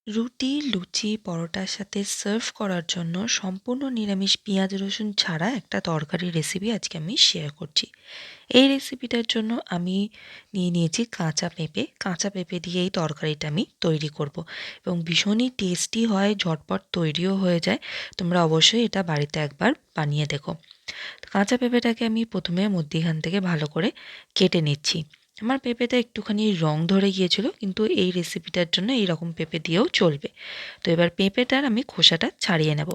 রুটি, লুচি, পরোটার সাথে সার্ভ করার জন্য সম্পূর্ণ নিরামিষ পেঁয়াজ রসুন ছাড়া একটা তরকারি রেসিপি আজকে আমি শেয়ার করছি। এই রেসিপিটার জন্য আমি নিয়ে নিয়েছি কাঁচা পেঁপে। কাঁচা পেঁপে দিয়ে এই তরকারিটা আমি তৈরি করব এবং ভীষণই টেস্টি হয়, ঝটপট তৈরিও হয়ে যায়। তোমরা অবশ্যই এটা বাড়িতে একবার বানিয়ে দেখো। কাঁচা পেঁপেটাকে আমি প্রথমে মধ্যিখান থেকে ভালো করে কেটে নিচ্ছি। আমার পেঁপেটা একটুখানি রং ধরে গিয়েছিল, কিন্তু এই রেসিপিটার জন্য এই রকম পেঁপে দিয়েও চলবে। তো এবার পেঁপেটার আমি খোসাটা ছাড়িয়ে নেব।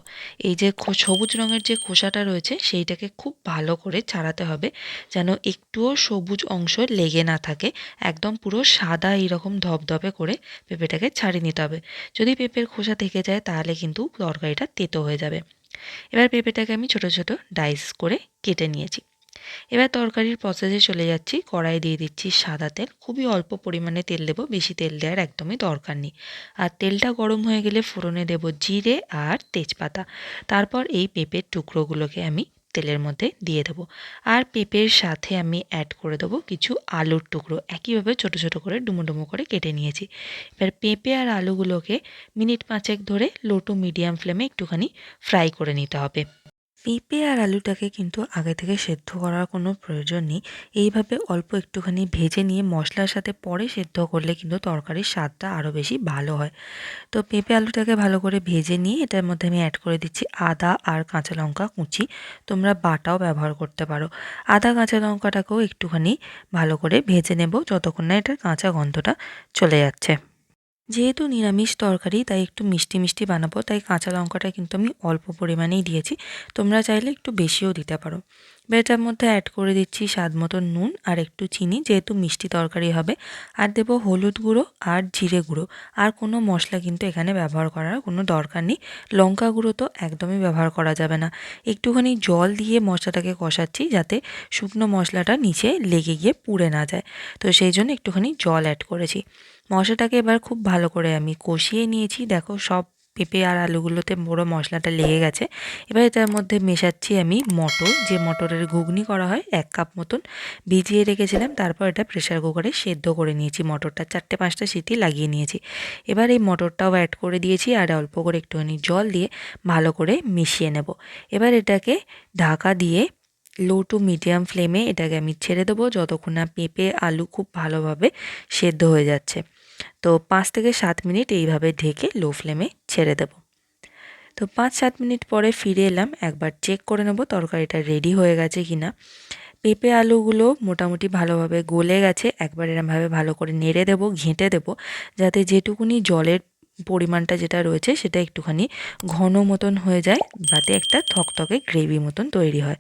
এই যে সবুজ রঙের যে খোসাটা রয়েছে সেইটাকে খুব ভালো করে ছাড়াতে হবে, যেন একটুও সবুজ অংশ লেগে না থাকে। একদম পুরো সাদা এইরকম ধবধবে করে পেঁপেটাকে ছাড়িয়ে নিতে হবে। যদি পেঁপের খোসা থেকে যায় তাহলে কিন্তু তরকারিটা তেতো হয়ে যাবে। এবার পেঁপেটাকে আমি ছোট ছোট ডাইস করে কেটে নিয়েছি। এবার তরকারির প্রসেসে চলে যাচ্ছি। কড়াই দিয়ে দিচ্ছি সাদা তেল, খুবই অল্প পরিমাণে তেল দেবো, বেশি তেল দেওয়ার একদমই দরকার নেই। আর তেলটা গরম হয়ে গেলে ফোড়নে দেবো জিরে আর তেজপাতা। তারপর এই পেঁপের টুকরোগুলোকে আমি তেলের মধ্যে দিয়ে দেবো। আর পেঁপের সাথে আমি অ্যাড করে দেবো কিছু আলুর টুকরো, একইভাবে ছোট ছোট করে ডুমো ডুমো করে কেটে নিয়েছি। এবার পেঁপে আর আলুগুলোকে মিনিট 5 ধরে লো টু মিডিয়াম ফ্লেমে একটুখানি ফ্রাই করে নিতে হবে। পেঁপে আর আলুটাকে কিন্তু আগে থেকে সেদ্ধ করার কোনো প্রয়োজন নেই। এইভাবে অল্প একটুখানি ভেজে নিয়ে মশলার সাথে পরে সেদ্ধ করলে কিন্তু তরকারির স্বাদটা আরও বেশি ভালো হয়। তো পেঁপে আলুটাকে ভালো করে ভেজে নিয়ে এটার মধ্যে আমি অ্যাড করে দিচ্ছি আদা আর কাঁচা লঙ্কা কুচি। তোমরা বাটাও ব্যবহার করতে পারো। আদা কাঁচা লঙ্কাটাকেও একটুখানি ভালো করে ভেজে নেব যতক্ষণ না এটার কাঁচা গন্ধটা চলে যাচ্ছে। যেহেতু নিরামিষ তরকারি তাই একটু মিষ্টি মিষ্টি বানাবো, তাই কাঁচা লঙ্কাটা কিন্তু আমি অল্প পরিমাণেই দিয়েছি। তোমরা চাইলে একটু বেশিও দিতে পারো। এটার মধ্যে অ্যাড করে দিচ্ছি স্বাদ মতো নুন আর একটু চিনি, যেহেতু মিষ্টি তরকারি হবে। আর দেবো হলুদ গুঁড়ো আর জিরে গুঁড়ো। আর কোনো মশলা কিন্তু এখানে ব্যবহার করার কোনো দরকার নেই। লঙ্কা গুঁড়ো তো একদমই ব্যবহার করা যাবে না। একটুখানি জল দিয়ে মশলাটাকে কষাচ্ছি, যাতে শুকনো মশলাটা নিচে লেগে গিয়ে পুড়ে না যায়। তো সেই জন্য একটুখানি জল অ্যাড করেছি। মশলাটাকে এবার খুব ভালো করে আমি কষিয়ে নিয়েছি। দেখো সব পেঁপে আর আলুগুলোতে পুরো মশলাটা লেগে গেছে। এবার এটার মধ্যে মেশাচ্ছি আমি মটর, যে মটরের ঘুগনি করা হয় 1 কাপ মতন ভিজিয়ে রেখেছিলাম। তারপর এটা প্রেসার কুকারে সেদ্ধ করে নিয়েছি। মটরটা 4-5টা সিটি লাগিয়ে নিয়েছি। এবার এই মটরটাও অ্যাড করে দিয়েছি আর অল্প করে একটুখানি জল দিয়ে ভালো করে মিশিয়ে নেব। এবার এটাকে ঢাকা দিয়ে লো টু মিডিয়াম ফ্লেমে এটাকে আমি ছেড়ে দেবো যতক্ষণ না পেঁপে আলু খুব ভালোভাবে সেদ্ধ হয়ে যাচ্ছে। তো 5 থেকে 7 মিনিট এইভাবে ঢেকে লো ফ্লেমে ছেড়ে দেব। তো 5-7 মিনিট পরে ফিরে এলাম, একবার চেক করে নেব তরকারিটা রেডি হয়ে গেছে কিনা। পেঁপে আলুগুলো মোটামুটি ভালোভাবে গলে গেছে। একবার এরমভাবে ভালো করে নেড়ে দেবো, ঘেঁটে দেবো, যাতে যেটুকুনি জলের পরিমাণটা যেটা রয়েছে সেটা একটুখানি ঘন মতন হয়ে যায়, যাতে একটা থকথকে গ্রেভি মতন তৈরি হয়।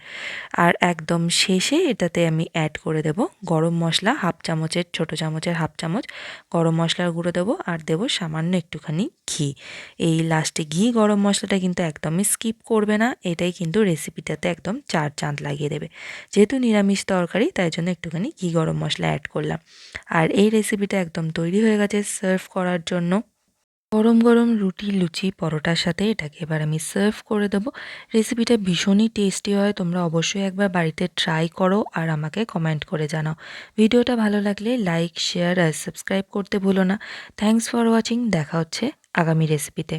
আর একদম শেষে এটাতে আমি অ্যাড করে দেব গরম মশলা, হাফ চামচের, ছোটো চামচের হাফ চামচ গরম মশলার গুঁড়ো দেবো। আর দেবো সামান্য একটুখানি ঘি। এই লাস্টে ঘি গরম মশলাটা কিন্তু একদমই স্কিপ করবে না, এটাই কিন্তু রেসিপিটাতে একদম চার চাঁদ লাগিয়ে দেবে। যেহেতু নিরামিষ তরকারি তাই জন্য একটুখানি ঘি গরম মশলা অ্যাড করলাম। আর এই রেসিপিটা একদম তৈরি হয়ে গেছে সার্ভ করার জন্য। গরম গরম রুটি, লুচি, পরোটার সাথে এটাকে এবার আমি সার্ভ করে দেবো। রেসিপিটা ভীষণই টেস্টি হয়, তোমরা অবশ্যই একবার বাড়িতে ট্রাই করো আর আমাকে কমেন্ট করে জানাও। ভিডিওটা ভালো লাগলে লাইক, শেয়ার আর সাবস্ক্রাইব করতে ভুলো না। Thanks for watching. দেখা হচ্ছে আগামী রেসিপিতে।